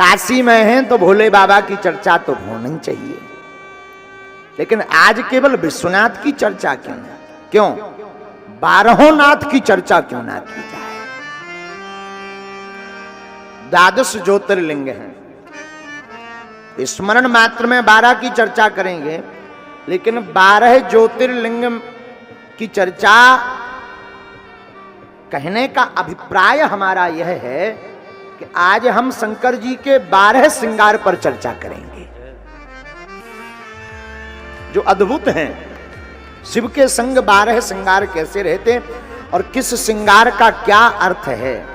काशी में हैं तो भोले बाबा की चर्चा तो होनी चाहिए, लेकिन आज केवल विश्वनाथ की चर्चा क्यों 12 नाथ की चर्चा क्यों ना की जाए। 12 ज्योतिर्लिंग हैं, स्मरण मात्र में 12 की चर्चा करेंगे, लेकिन 12 ज्योतिर्लिंग की चर्चा कहने का अभिप्राय हमारा यह है कि आज हम शंकर जी के 12 श्रृंगार पर चर्चा करेंगे जो अद्भुत हैं। शिव के संग 12 श्रृंगार कैसे रहते और किस श्रृंगार का क्या अर्थ है,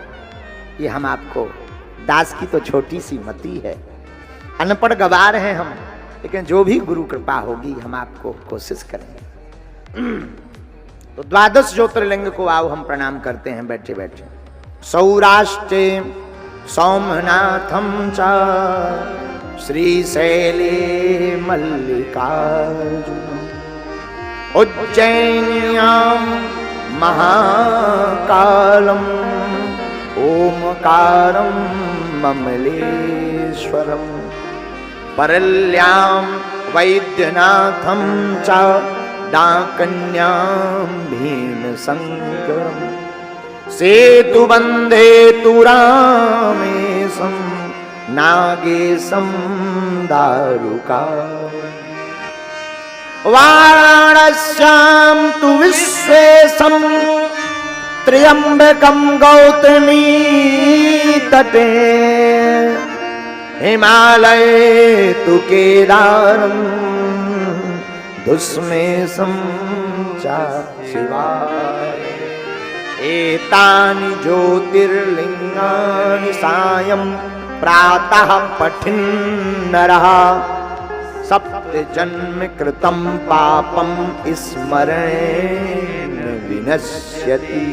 ये हम आपको, दास की तो छोटी सी मति है, अनपढ़ गवार हैं हम, लेकिन जो भी गुरु कृपा होगी हम आपको कोशिश करेंगे। तो 12 ज्योतिर्लिंग को आओ हम प्रणाम करते हैं बैठे बैठे। सौराष्ट्रे सोमनाथम च श्रीशैले मल्लिकार्जुन उज्जैन्यां महाकालम ओमकारं ममलेश्वरम परल्यां वैद्यनाथं च डाकन्यां भीमशंकरं सेतुबन्धे तुरामेशं नागेशं दारुका वाराणस्यां तु विश्वेशं त्र्यंबकं गौतमी तटे हिमालये तु केदारं दुष्मेशं च शिवाय एतानि ज्योतिर्लिंगानि सायं प्रातः पठन् नरः सप्त जन्म कृतं पापं स्मरेण विनश्यति।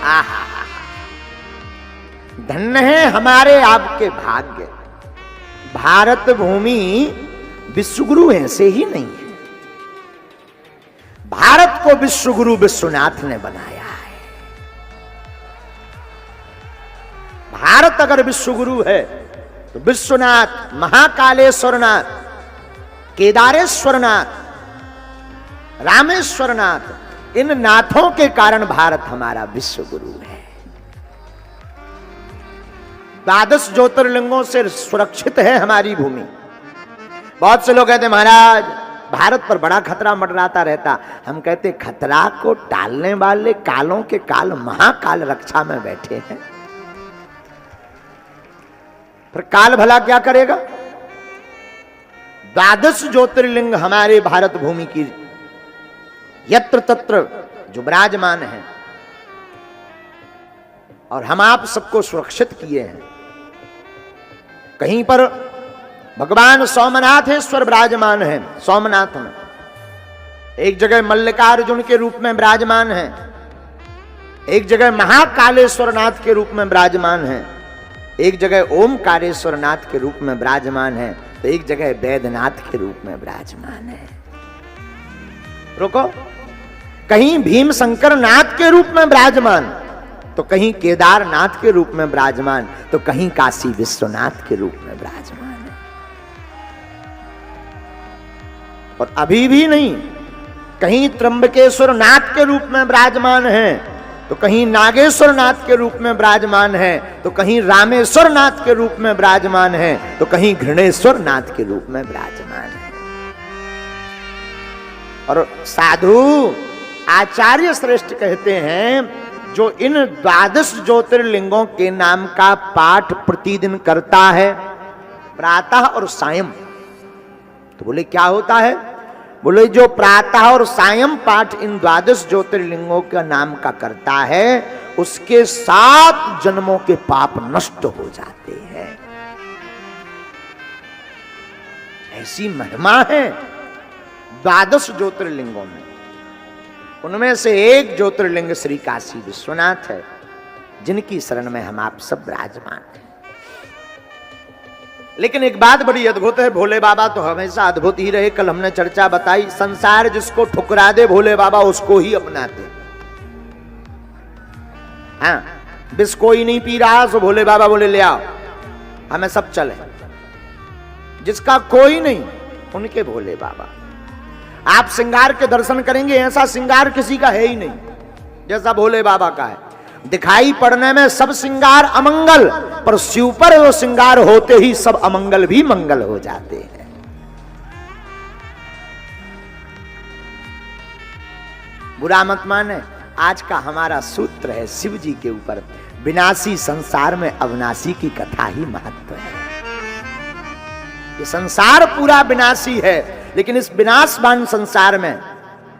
आहा, धन्य है हमारे आपके भाग्य। भारत भूमि विश्वगुरु ऐसे ही नहीं है, भारत को विश्वगुरु विश्वनाथ ने बनाया है। भारत अगर विश्वगुरु है तो विश्वनाथ, महाकालेश्वरनाथ, केदारेश्वरनाथ, रामेश्वरनाथ, इन नाथों के कारण भारत हमारा विश्वगुरु है। 12 ज्योतिर्लिंगों से सुरक्षित है हमारी भूमि। बहुत से लोग कहते महाराज भारत पर बड़ा खतरा मंडराता रहता। हम कहते खतरा को टालने वाले कालों के काल महाकाल रक्षा में बैठे हैं, फिर काल भला क्या करेगा। 12 ज्योतिर्लिंग हमारे भारत भूमि की यत्र तत्र जो विराजमान है, और हम आप सबको सुरक्षित किए हैं। कहीं पर भगवान सोमनाथेश्वर विराजमान है, सोमनाथ में एक जगह मल्लिकार्जुन के रूप में विराजमान है, एक जगह महाकालेश्वर नाथ के रूप में विराजमान है, एक जगह ओमकारेश्वर नाथ के रूप में विराजमान है, तो एक जगह वैद्यनाथ के रूप में विराजमान है। रुको, कहीं भीमशंकर नाथ के रूप में विराजमान, तो कहीं केदारनाथ के रूप में विराजमान, तो कहीं काशी विश्वनाथ के रूप में विराजमान है। और अभी भी नहीं, कहीं त्र्यंबकेश्वर नाथ के रूप में विराजमान है, तो कहीं नागेश्वर नाथ के रूप में विराजमान है, तो कहीं रामेश्वर नाथ के रूप में विराजमान है, तो कहीं घृणेश्वर नाथ के रूप में विराजमान है। और साधु आचार्य श्रेष्ठ कहते हैं जो इन 12 ज्योतिर्लिंगों के नाम का पाठ प्रतिदिन करता है प्रातः और सायं, तो बोले क्या होता है, बोले जो प्रातः और सायं पाठ इन 12 ज्योतिर्लिंगों का नाम का करता है उसके 7 जन्मों के पाप नष्ट हो जाते हैं। ऐसी महिमा है 12 ज्योतिर्लिंगों में। उनमें से एक ज्योतिर्लिंग श्री काशी विश्वनाथ है, जिनकी शरण में हम आप सब विराजमान हैं। लेकिन एक बात बड़ी अद्भुत है, भोले बाबा तो हमेशा अद्भुत ही रहे। कल हमने चर्चा बताई, संसार जिसको ठुकरा दे भोले बाबा उसको ही अपनाते। हाँ, विष कोई नहीं पी रहा, सो भोले बाबा बोले ले आओ, हमें सब चले। जिसका कोई नहीं, उनके भोले बाबा। आप श्रृंगार के दर्शन करेंगे, ऐसा श्रृंगार किसी का है ही नहीं जैसा भोले बाबा का है। दिखाई पड़ने में सब श्रृंगार अमंगल, पर शिव पर वो श्रृंगार होते ही सब अमंगल भी मंगल हो जाते हैं। बुरा मत माने, आज का हमारा सूत्र है शिव जी के ऊपर, विनाशी संसार में अविनाशी की कथा ही महत्व है। ये संसार पूरा विनाशी है, लेकिन इस विनाशवान संसार में,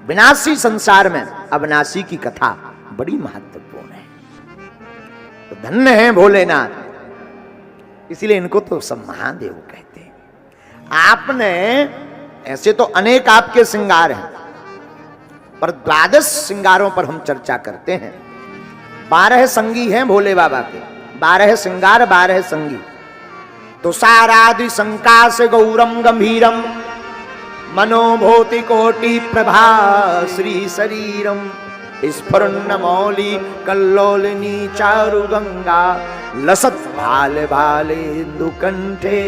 विनाशी संसार में अविनाशी की कथा बड़ी महत्वपूर्ण है। तो धन्य है भोलेनाथ, इसीलिए इनको तो सब महादेव कहते हैं। आपने ऐसे तो अनेक आपके श्रृंगार हैं, पर 12 श्रृंगारों पर हम चर्चा करते हैं। 12 संगी हैं भोले बाबा के, 12 श्रृंगार 12 संगी। तो सारादि संकाश गौरम गंभीरम मनोभूति कोटि प्रभा श्री शरीरम स्फुरन्न मौली कल्लोलिनी चारु गंगा लसत भाले भाले इंदु कंठे।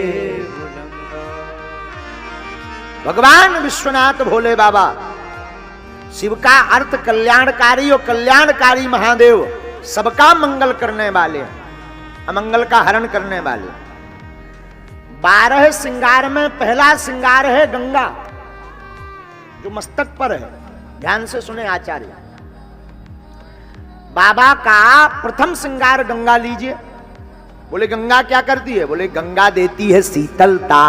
भगवान विश्वनाथ भोले बाबा, शिव का अर्थ कल्याणकारी, और कल्याणकारी महादेव सबका मंगल करने वाले, अमंगल का हरण करने वाले। 12 श्रृंगार में पहला श्रृंगार है गंगा, जो मस्तक पर है। ध्यान से सुने आचार्य, बाबा का प्रथम श्रृंगार गंगा लीजिए। बोले गंगा क्या करती है? बोले गंगा देती है शीतलता।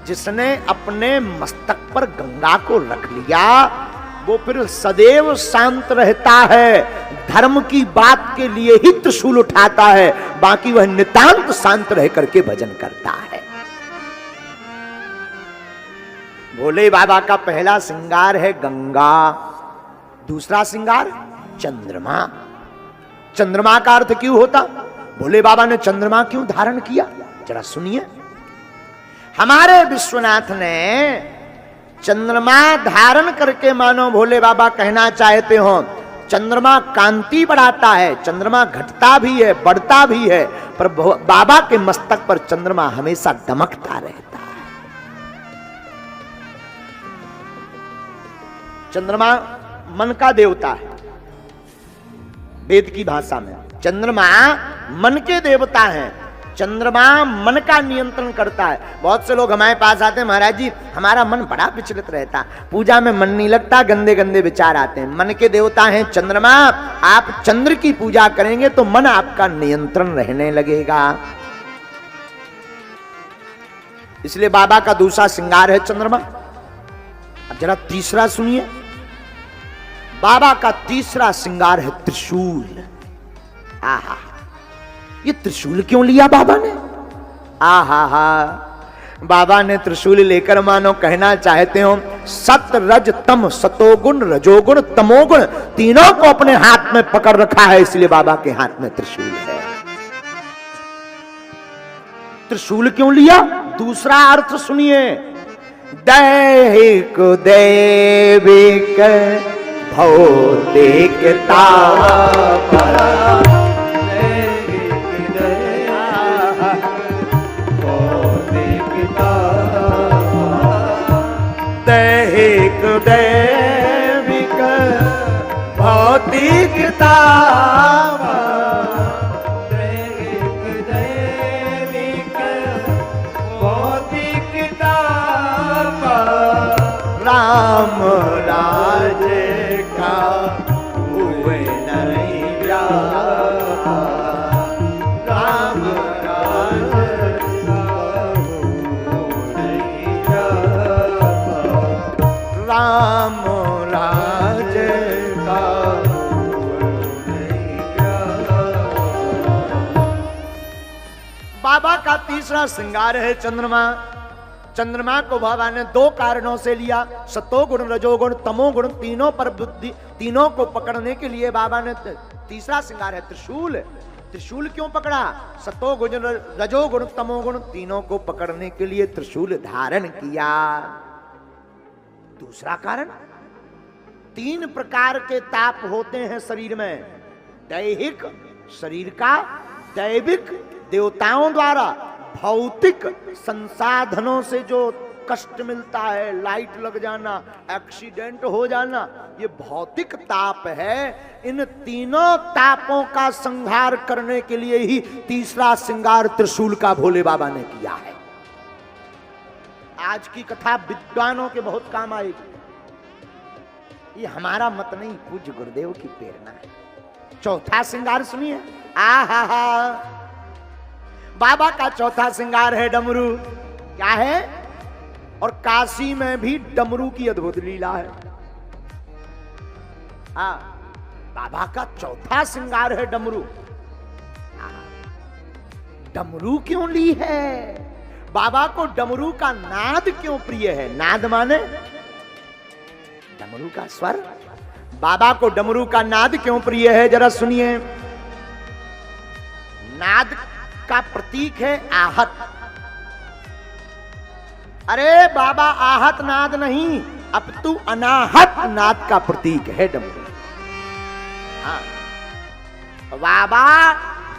जिसने अपने मस्तक पर गंगा को रख लिया, वो फिर सदैव शांत रहता है। धर्म की बात के लिए ही त्रिशूल उठाता है, बाकी वह नितांत शांत रह करके भजन करता है। भोले बाबा का पहला श्रृंगार है गंगा। दूसरा श्रृंगार चंद्रमा। चंद्रमा का अर्थ क्यों होता? भोले बाबा ने चंद्रमा क्यों धारण किया, जरा सुनिए। हमारे विश्वनाथ ने चंद्रमा धारण करके, मानो भोले बाबा कहना चाहते हो, चंद्रमा कांति बढ़ाता है, चंद्रमा घटता भी है, बढ़ता भी है, पर बाबा के मस्तक पर चंद्रमा हमेशा दमकता रहता है। चंद्रमा मन का देवता है, वेद की भाषा में चंद्रमा मन के देवता हैं। चंद्रमा मन का नियंत्रण करता है। बहुत से लोग हमारे पास आते हैं, महाराज जी हमारा मन बड़ा विचलित रहता, पूजा में मन नहीं लगता, गंदे गंदे विचार आते हैं। मन के देवता हैं चंद्रमा। आप चंद्र की पूजा करेंगे तो मन आपका नियंत्रण रहने लगेगा। इसलिए बाबा का दूसरा श्रृंगार है चंद्रमा। अब जरा तीसरा सुनिए, बाबा का तीसरा श्रृंगार है त्रिशूल। आहा, ये त्रिशूल क्यों लिया बाबा ने? आहा, बाबा ने त्रिशूल लेकर मानो कहना चाहते हो, सत रज तम, सतोगुण रजोगुण तमोगुण तीनों को अपने हाथ में पकड़ रखा है, इसलिए बाबा के हाथ में त्रिशूल है। त्रिशूल क्यों लिया? दूसरा अर्थ सुनिए, दैहिक दैविक भौतिकता दैहिक दैविक भौतिकता दैहिक दैविक भौतिकता राम राज का हुए नहीं जा, राम राज का नहीं जा, राम राज का नहीं जा। बाबा का तीसरा श्रृंगार है चंद्रमा। चंद्रमा को बाबा ने दो कारणों से लिया, सतोगुण रजोगुण तमोगुण तीनों पर बुद्धि, तीनों को पकड़ने के लिए बाबा ने तीसरा श्रृंगार है त्रिशूल। त्रिशूल क्यों पकड़ा? सतोगुण रजोगुण तमोगुण तीनों को पकड़ने के लिए त्रिशूल धारण किया। दूसरा कारण, 3 प्रकार के ताप होते हैं शरीर में। दैहिक शरीर का, दैविक देवताओं द्वारा भौतिक संसाधनों से जो कष्ट मिलता है, लाइट लग जाना, एक्सीडेंट हो जाना, ये भौतिक ताप है। इन तीनों तापों का संहार करने के लिए ही तीसरा श्रृंगार त्रिशूल का भोले बाबा ने किया है। आज की कथा विद्वानों के बहुत काम आएगी। ये हमारा मत नहीं, पूज्य गुरुदेव की प्रेरणा है। चौथा श्रृंगार सुनिए। आहा, बाबा का चौथा श्रृंगार है डमरू। क्या है? और काशी में भी डमरू की अद्भुत लीला है। बाबा का चौथा श्रृंगार है डमरू। डमरू क्यों ली है? बाबा को डमरू का नाद क्यों प्रिय है? नाद माने डमरू का स्वर। बाबा को डमरू का नाद क्यों प्रिय है, जरा सुनिए। नाद का प्रतीक है आहत। अरे बाबा आहत नाद नहीं, अपितु अनाहत नाद का प्रतीक है डमरू। हाँ, बाबा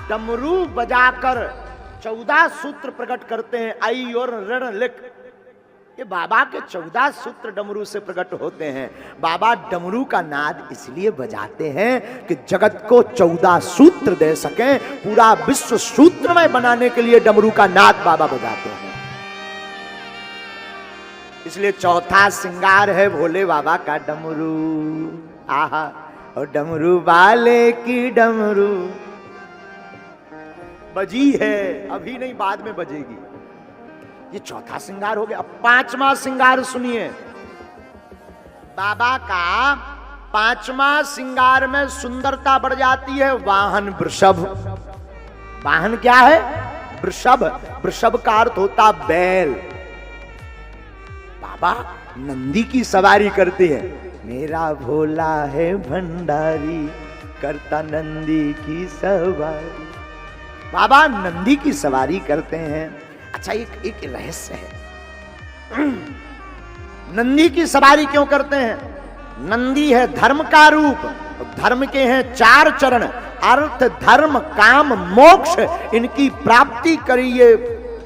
डमरू बजाकर 14 सूत्र प्रकट करते हैं। आई और ऋण लिख, ये बाबा के 14 सूत्र डमरू से प्रकट होते हैं। बाबा डमरू का नाद इसलिए बजाते हैं कि जगत को 14 सूत्र दे सकें। पूरा विश्व सूत्रमय बनाने के लिए डमरू का नाद बाबा बजाते हैं। इसलिए चौथा श्रृंगार है भोले बाबा का डमरू। आहा, और डमरू वाले की डमरू बजी है, अभी नहीं बाद में बजेगी। ये चौथा श्रृंगार हो गया। अब पांचवा श्रृंगार सुनिए। बाबा का पांचवा श्रृंगार में सुंदरता बढ़ जाती है। वाहन वृषभ। वाहन क्या है? वृषभ। वृषभ का अर्थ होता बैल। बाबा नंदी की सवारी करते हैं। मेरा भोला है भंडारी, करता नंदी की सवारी। बाबा नंदी की सवारी करते हैं। अच्छा, एक रहस्य है। नंदी की सवारी क्यों करते हैं? नंदी है धर्म का रूप। धर्म के हैं 4 चरण, अर्थ, धर्म, काम, मोक्ष। इनकी प्राप्ति करिए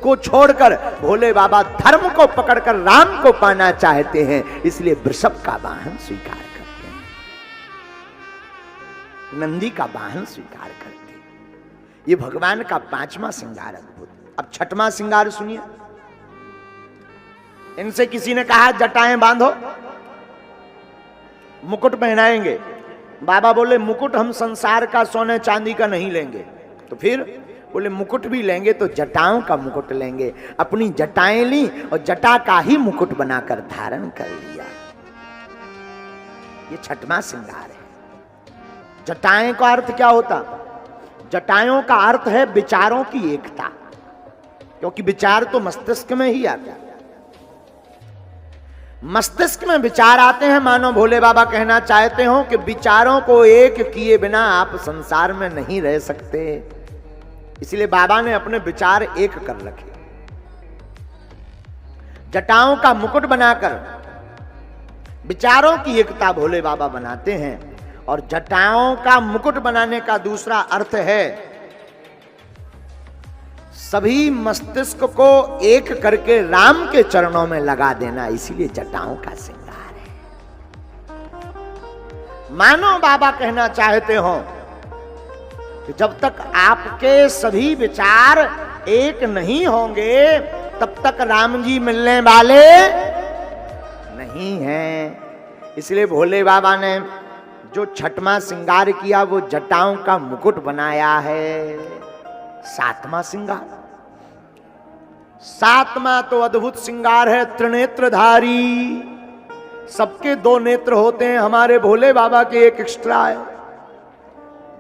को छोड़कर भोले बाबा धर्म को पकड़कर राम को पाना चाहते हैं। इसलिए वृषभ का वाहन स्वीकार करते हैं, नंदी का वाहन स्वीकार करते हैं। ये भगवान का पांचवा श्रृंगार अद्भुत। अब छठवां श्रृंगार सुनिए। इनसे किसी ने कहा जटाएं बांधो, मुकुट पहनाएंगे। बाबा बोले मुकुट हम संसार का सोने चांदी का नहीं लेंगे। तो फिर बोले मुकुट भी लेंगे तो जटाओं का मुकुट लेंगे। अपनी जटाएं ली और जटा का ही मुकुट बनाकर धारण कर लिया। ये छठवां श्रृंगार है। जटाएं का अर्थ क्या होता? जटाओं का अर्थ है विचारों की एकता, क्योंकि विचार तो मस्तिष्क में ही आता है। मस्तिष्क में विचार आते हैं। मानो भोले बाबा कहना चाहते हो कि विचारों को एक किए बिना आप संसार में नहीं रह सकते। इसलिए बाबा ने अपने विचार एक कर रखे। जटाओं का मुकुट बनाकर विचारों की एकता भोले बाबा बनाते हैं। और जटाओं का मुकुट बनाने का दूसरा अर्थ है सभी मस्तिष्क को एक करके राम के चरणों में लगा देना। इसीलिए जटाओं का श्रृंगार है। मानो बाबा कहना चाहते हो कि जब तक आपके सभी विचार एक नहीं होंगे तब तक राम जी मिलने वाले नहीं हैं। इसलिए भोले बाबा ने जो छठवां श्रृंगार किया वो जटाओं का मुकुट बनाया है। सातवां श्रृंगार, सातवां तो अद्भुत श्रृंगार है त्रिनेत्रधारी। सबके 2 नेत्र होते हैं, हमारे भोले बाबा के एक एक्स्ट्रा है,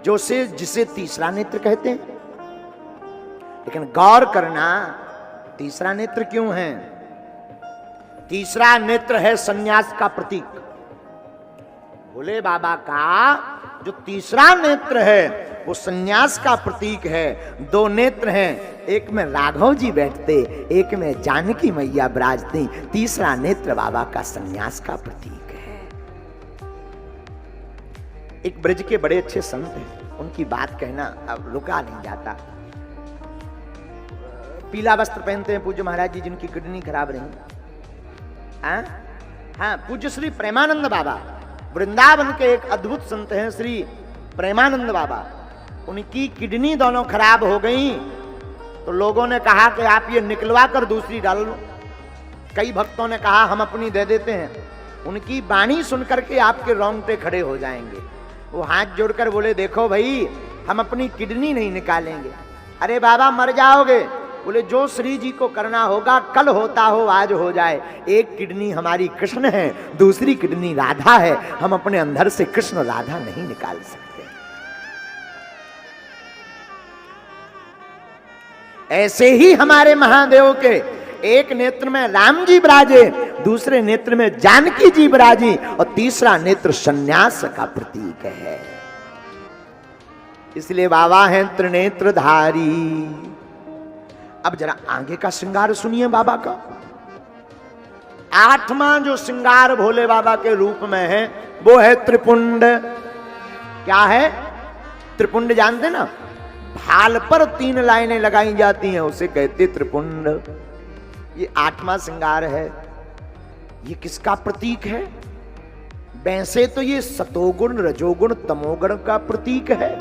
जिसे तीसरा नेत्र कहते हैं। लेकिन गौर करना, तीसरा नेत्र क्यों है? तीसरा नेत्र है सन्यास का प्रतीक। भोले बाबा का जो तीसरा नेत्र है वो सन्यास का प्रतीक है। 2 नेत्र हैं, एक में राघव जी बैठते, एक में जानकी मैया विराजती। तीसरा नेत्र बाबा का सन्यास का प्रतीक है। एक ब्रज के बड़े अच्छे संत हैं, उनकी बात कहना अब रुका नहीं जाता। पीला वस्त्र पहनते हैं पूज्य महाराज जी जिनकी किडनी खराब रही। हाँ, पूज्य श्री प्रेमानंद बाबा वृंदावन के एक अद्भुत संत हैं श्री प्रेमानंद बाबा। उनकी किडनी दोनों खराब हो गई तो लोगों ने कहा कि आप ये निकलवा कर दूसरी डाल लो। कई भक्तों ने कहा हम अपनी दे देते हैं। उनकी वाणी सुनकर के आपके रोंगटे खड़े हो जाएंगे। वो हाथ जोड़कर बोले देखो भाई हम अपनी किडनी नहीं निकालेंगे। अरे बाबा मर जाओगे। बोले जो श्री जी को करना होगा कल होता हो आज हो जाए। एक किडनी हमारी कृष्ण है, दूसरी किडनी राधा है। हम अपने अंदर से कृष्ण राधा नहीं निकाल सकते। ऐसे ही हमारे महादेव के एक नेत्र में राम जी विराजे, दूसरे नेत्र में जानकी जी विराजी और तीसरा नेत्र सन्यास का प्रतीक है। इसलिए बाबा हैं त्रिनेत्रधारी। अब जरा आगे का श्रृंगार सुनिए बाबा का। आठवां जो श्रृंगार भोले बाबा के रूप में है वो है त्रिपुंड। क्या है त्रिपुंड? जानते ना, भाल पर 3 लाइनें लगाई जाती हैं उसे कहते त्रिपुंड। ये 8वां श्रृंगार है। ये किसका प्रतीक है? वैसे तो ये सतोगुण रजोगुण तमोगुण का प्रतीक है,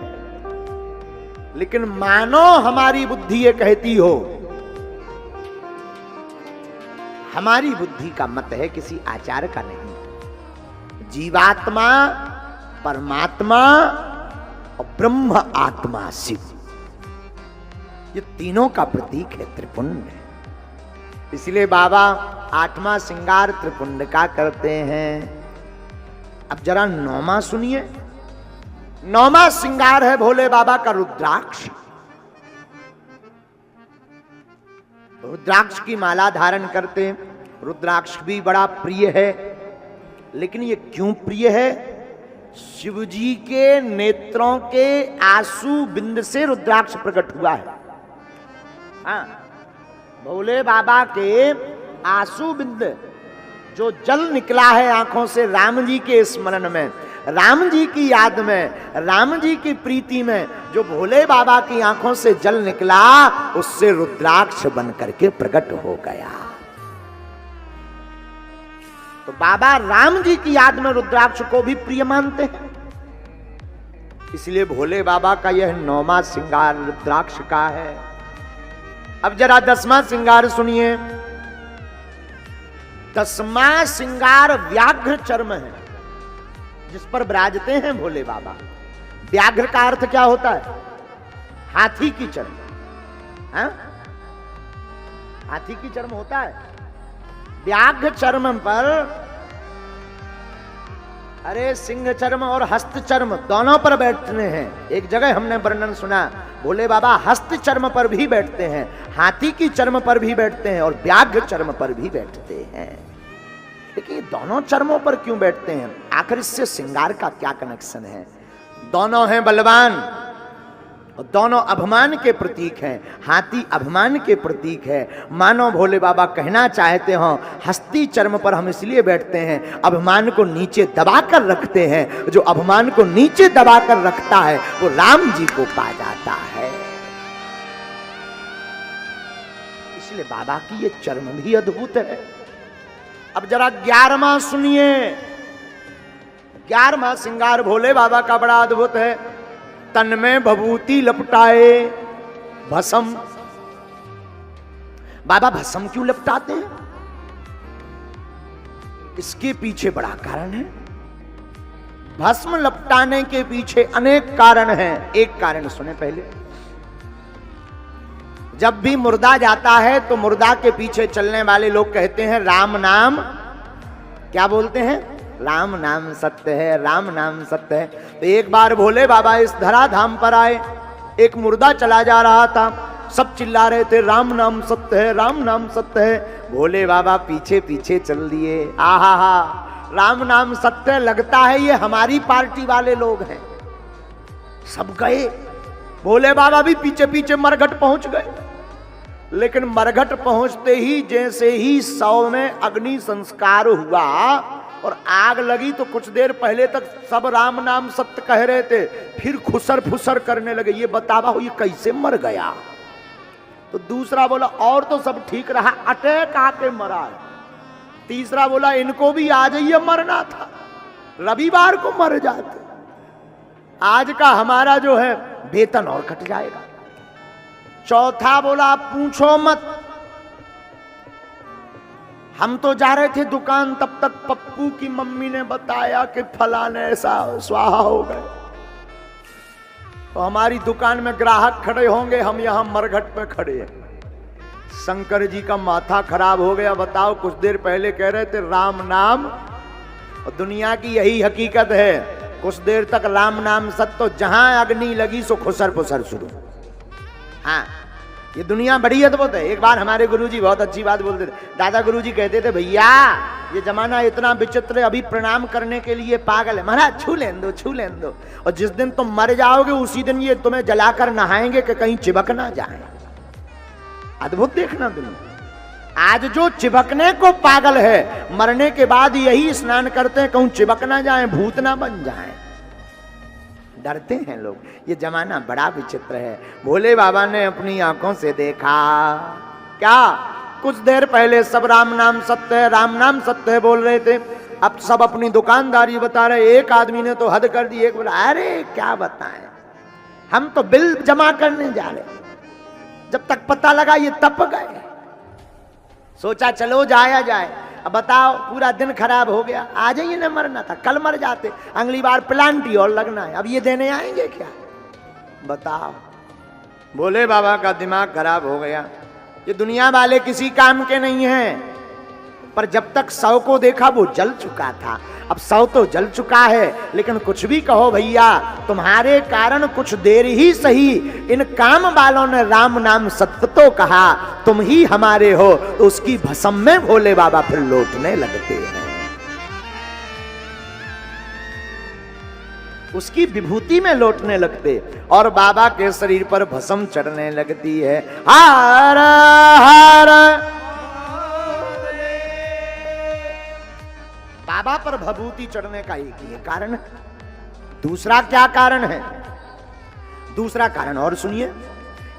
लेकिन मानो हमारी बुद्धि ये कहती हो, हमारी बुद्धि का मत है किसी आचार्य का नहीं। जीवात्मा, परमात्मा और ब्रह्म आत्मा शिव, ये तीनों का प्रतीक है त्रिपुंड। इसलिए बाबा 8वां श्रृंगार त्रिपुंड का करते हैं। अब जरा 9वां सुनिए। 9वां श्रृंगार है भोले बाबा का रुद्राक्ष। रुद्राक्ष की माला धारण करते। रुद्राक्ष भी बड़ा प्रिय है, लेकिन ये क्यों प्रिय है? शिव जी के नेत्रों के आंसू बिंद से रुद्राक्ष प्रकट हुआ है। हाँ, भोले बाबा के आंसू बिंद जो जल निकला है आंखों से राम जी के स्मरण में, राम जी की याद में, राम जी की प्रीति में, जो भोले बाबा की आंखों से जल निकला उससे रुद्राक्ष बन करके प्रकट हो गया। तो बाबा राम जी की याद में रुद्राक्ष को भी प्रिय मानते हैं। इसलिए भोले बाबा का यह 9वां श्रृंगार रुद्राक्ष का है। अब जरा 10वां श्रृंगार सुनिए। 10वां श्रृंगार व्याघ्र चर्म है, जिस पर विराजते हैं भोले बाबा। व्याघ्र का अर्थ क्या होता है? हाथी की चर्म। हाँ? हाथी की चर्म होता है। व्याघ्र चर्म पर, अरे सिंह चर्म और हस्त चर्म दोनों पर बैठते हैं। एक जगह हमने वर्णन सुना, भोले बाबा हस्त चर्म पर भी बैठते हैं, हाथी की चर्म पर भी बैठते हैं और व्याघ्र चर्म पर भी बैठते हैं। लेकिन ये दोनों चर्मों पर क्यों बैठते हैं? आखिर इससे श्रृंगार का क्या कनेक्शन है? दोनों हैं बलवान और दोनों अभिमान के प्रतीक हैं। हाथी अभिमान के प्रतीक है। मानो भोले बाबा कहना चाहते हो, हस्ती चर्म पर हम इसलिए बैठते हैं, अभिमान को नीचे दबाकर रखते हैं। जो अभिमान को नीचे दबाकर रखता है वो राम जी को पा जाता है। इसलिए बाबा की ये चर्म भी अद्भुत है। अब जरा 11वां सुनिए। 11वां श्रृंगार भोले बाबा का बड़ा अद्भुत है। तन में भभूति लपटाए भस्म। बाबा भस्म क्यों लपटाते हैं? इसके पीछे बड़ा कारण है। भस्म लपटाने के पीछे अनेक कारण हैं। एक कारण सुने पहले। जब भी मुर्दा जाता है तो मुर्दा के पीछे चलने वाले लोग कहते हैं राम नाम, क्या बोलते हैं? राम नाम सत्य है, राम नाम सत्य है। तो एक बार भोले बाबा इस धराधाम पर आए, एक मुर्दा चला जा रहा था, सब चिल्ला रहे थे राम नाम सत्य है, राम नाम सत्य है। भोले बाबा पीछे पीछे चल दिए। आहा हा, राम नाम सत्य, लगता है ये हमारी पार्टी वाले लोग हैं। सब गए, भोले बाबा भी पीछे पीछे मरघट पहुंच गए। लेकिन मरघट पहुंचते ही जैसे ही 100 में अग्नि संस्कार हुआ, और आग लगी तो कुछ देर पहले तक सब राम नाम सत्य कह रहे थे, फिर खुसर फुसर करने लगे। ये बतावा हो ये कैसे मर गया? तो दूसरा बोला और तो सब ठीक रहा, अटैक आके मरा है। तीसरा बोला इनको भी आज ही मरना था, रविवार को मर जाते, आज का हमारा जो है वेतन और कट जाएगा। चौथा बोला पूछो मत, हम तो जा रहे थे दुकान, तब तक पप्पू की मम्मी ने बताया कि फलाने ऐसा स्वाहा हो गए, तो हमारी दुकान में ग्राहक खड़े होंगे, हम यहां मरघट पे खड़े हैं। शंकर जी का माथा खराब हो गया। बताओ, कुछ देर पहले कह रहे थे राम नाम, और दुनिया की यही हकीकत है, कुछ देर तक राम नाम सत्य, तो जहां अग्नि लगी सो खुसर फुसर शुरू। हाँ, ये दुनिया बड़ी अद्भुत है। एक बार हमारे गुरुजी बहुत अच्छी बात बोलते थे। दादा गुरुजी कहते थे भैया ये जमाना इतना विचित्र है, अभी प्रणाम करने के लिए पागल है। महाराज छू लें दो, छू लें दो, और जिस दिन तुम मर जाओगे उसी दिन ये तुम्हें जलाकर नहाएंगे कि कहीं चिपक ना जाए। अद्भुत देखना दुनिया। आज जो चिपकने को पागल है, मरने के बाद यही स्नान करते हैं कहूं चिपक ना जाए, भूत ना बन जाए, डरते हैं लोग। ये जमाना बड़ा विचित्र है। भोले बाबा ने अपनी आंखों से देखा। क्या? कुछ देर पहले सब राम नाम सत्य है, राम नाम सत्य है बोल रहे थे, अब सब अपनी दुकानदारी बता रहे। एक आदमी ने तो हद कर दी, एक बोला अरे क्या बताएं, हम तो बिल जमा करने जा रहे, जब तक पता लगा ये तप गए, सोचा चलो जाया जाए। अब बताओ, पूरा दिन खराब हो गया। आज ही न मरना था, कल मर जाते, अगली बार प्लांटी और लगना है, अब ये देने आएंगे क्या? बताओ। भोले बाबा का दिमाग खराब हो गया। ये दुनिया वाले किसी काम के नहीं हैं। पर जब तक 100 को देखा वो जल चुका था, अब 100 तो जल चुका है, लेकिन कुछ भी कहो भैया, तुम्हारे कारण कुछ देर ही सही इन काम वालों ने राम नाम सत्य तो कहा, तुम ही हमारे हो, तो उसकी भस्म में भोले बाबा फिर लौटने लगते हैं, उसकी विभूति में लौटने लगते, और बाबा के शरीर पर भस्म चढ़ने लगती है। हर हर बाबा पर भभूति चढ़ने का एक ही कारण है। दूसरा क्या कारण है? दूसरा कारण और सुनिए।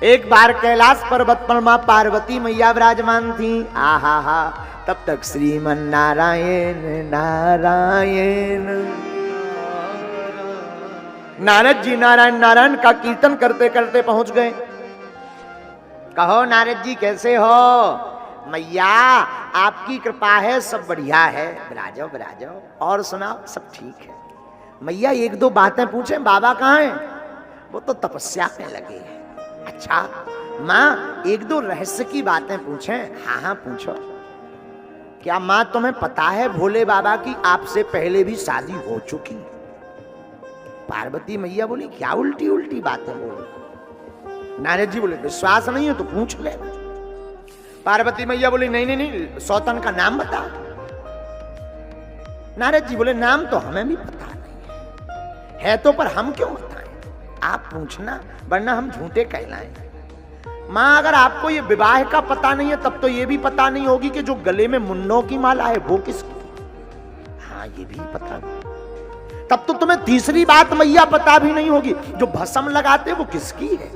एक बार कैलाश पर्वत पर मां पार्वती मैया विराजमान थी। आहा हा, तब तक श्रीमन नारायण नारायण, नारद जी नारायण नारायण का कीर्तन करते करते पहुंच गए। कहो नारद जी कैसे हो? मैया आपकी कृपा है, सब बढ़िया है, विराजो विराजो, और सुनाओ सब ठीक है। मैया एक दो बातें पूछें, बाबा कहाँ हैं? वो तो तपस्या में लगे हैं। अच्छा माँ एक दो रहस्य की बातें पूछें? हाँ हाँ पूछो। क्या माँ तुम्हें पता है भोले बाबा की आपसे पहले भी शादी हो चुकी? पार्वती मैया बोली क्या उल्टी उल्टी बातें बोली? नारद जी बोले विश्वास नहीं है तो पूछ ले। पार्वती मैया बोली नहीं नहीं नहीं, सौतन का नाम बता। नारद जी बोले नाम तो हमें भी पता नहीं है तो, पर हम क्यों बताएं, आप पूछना, वरना हम झूठे कहलाएं। मां अगर आपको ये विवाह का पता नहीं है तब तो ये भी पता नहीं होगी कि जो गले में मुन्नों की माला है वो किसकी? हाँ ये भी पता नहीं। तब तो तुम्हें तीसरी बात मैया पता भी नहीं होगी, जो भस्म लगाते वो किसकी है?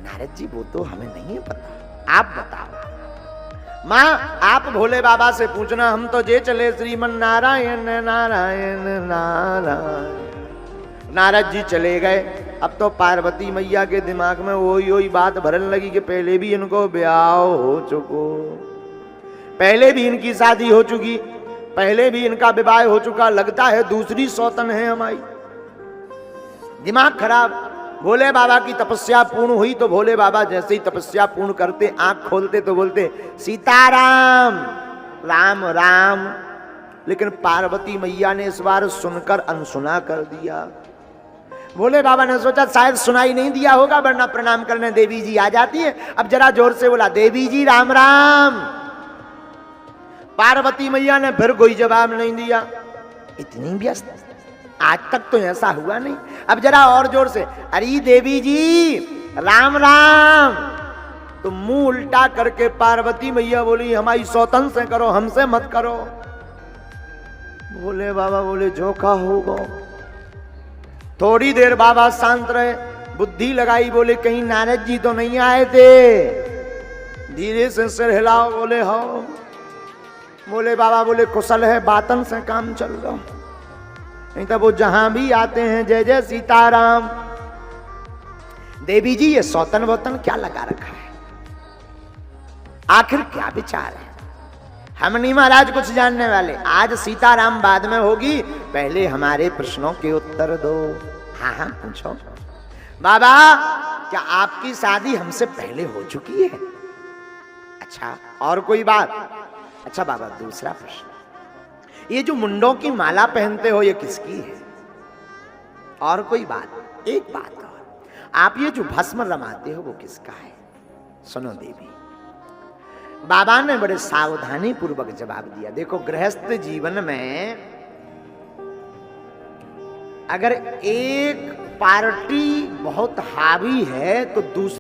नारद जी वो तो हमें नहीं पता, आप बताओ। मां आप भोले बाबा से पूछना, हम तो जे चले श्रीमन नारायण नारायण नारायण। नारद जी चले गए। अब तो पार्वती मैया के दिमाग में वही बात भरने लगी कि पहले भी इनको ब्याह हो चुको, पहले भी इनकी शादी हो चुकी, पहले भी इनका विवाह हो चुका, लगता है दूसरी सौतन है हमारी। दिमाग खराब। भोले बाबा की तपस्या पूर्ण हुई तो भोले बाबा जैसे ही तपस्या पूर्ण करते, आंख खोलते तो बोलते सीताराम राम राम। लेकिन पार्वती मैया ने इस बार सुनकर अनसुना कर दिया। भोले बाबा ने सोचा शायद सुनाई नहीं दिया होगा, वरना प्रणाम करने देवी जी आ जाती है। अब जरा जोर से बोला देवी जी राम राम। पार्वती मैया ने फिर कोई जवाब नहीं दिया। इतनी व्यस्त, आज तक तो ऐसा हुआ नहीं। अब जरा और जोर से, अरे देवी जी राम राम। तो मुंह उल्टा करके पार्वती मैया बोली हमारी सौतन से करो, हमसे मत करो। बोले बाबा, बोले जो का होगा। थोड़ी देर बाबा शांत रहे, बुद्धि लगाई, बोले कहीं नारद जी तो नहीं आए थे। धीरे से सिर हिलाओ, बोले हो। बोले बाबा, बोले कुशल है, बातन से काम चल रहा, नहीं तो वो जहां भी आते हैं जय जय सीताराम। देवी जी ये सौतन वोतन क्या लगा रखा है, आखिर क्या विचार है? हम नहीं महाराज कुछ जानने वाले, आज सीताराम बाद में होगी, पहले हमारे प्रश्नों के उत्तर दो। हाँ हाँ पूछो। बाबा क्या आपकी शादी हमसे पहले हो चुकी है? अच्छा, और कोई बात? अच्छा बाबा दूसरा प्रश्न, ये जो मुंडों की माला पहनते हो ये किसकी है? और कोई बात? एक बात और, आप ये जो भस्म रमाते हो वो किसका है? सुनो देवी। बाबा ने बड़े सावधानी पूर्वक जवाब दिया। देखो गृहस्थ जीवन में अगर एक पार्टी बहुत हावी है तो दूसरी